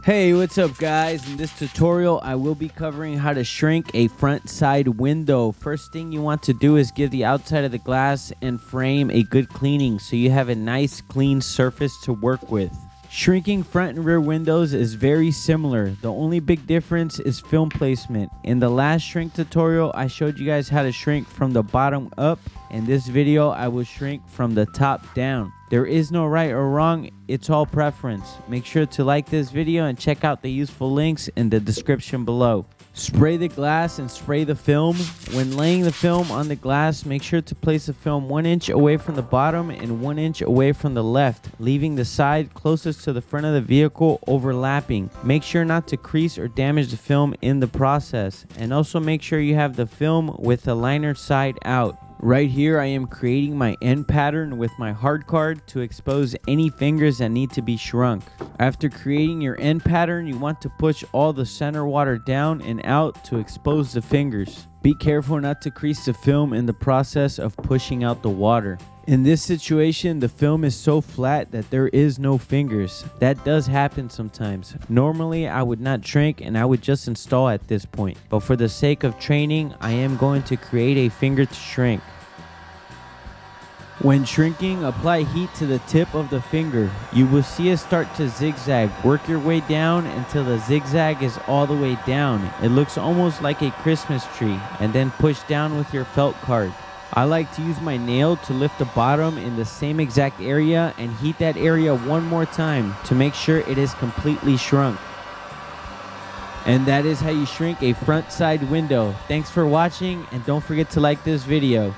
Hey, what's up guys? In this tutorial I will be covering how to shrink a front side window. First thing you want to do is give the outside of the glass and frame a good cleaning so you have a nice clean surface to work with. Shrinking front and rear windows is very similar. The only big difference is film placement. In the last shrink tutorial I showed you guys how to shrink from the bottom up. In this video I will shrink from the top down. There is no right or wrong, it's all preference. Make sure to like this video and check out the useful links in the description below. Spray the glass and spray the film. When laying the film on the glass, make sure to place the film 1 inch away from the bottom and 1 inch away from the left, leaving the side closest to the front of the vehicle overlapping. Make sure not to crease or damage the film in the process, and also make sure you have the film with the liner side out. Right here I am creating my end pattern with my hard card to expose any fingers that need to be shrunk. After creating your end pattern, you want to push all the center water down and out to expose the fingers. Be careful not to crease the film in the process of pushing out the water. In this situation, the film is so flat that there is no fingers. That does happen sometimes. Normally, I would not shrink and I would just install at this point. But for the sake of training, I am going to create a finger to shrink. When shrinking, apply heat to the tip of the finger. You will see it start to zigzag. Work your way down until the zigzag is all the way down. It looks almost like a Christmas tree, and then push down with your felt card. I like to use my nail to lift the bottom in the same exact area and heat that area one more time to make sure it is completely shrunk. And that is how you shrink a front side window. Thanks for watching, and don't forget to like this video.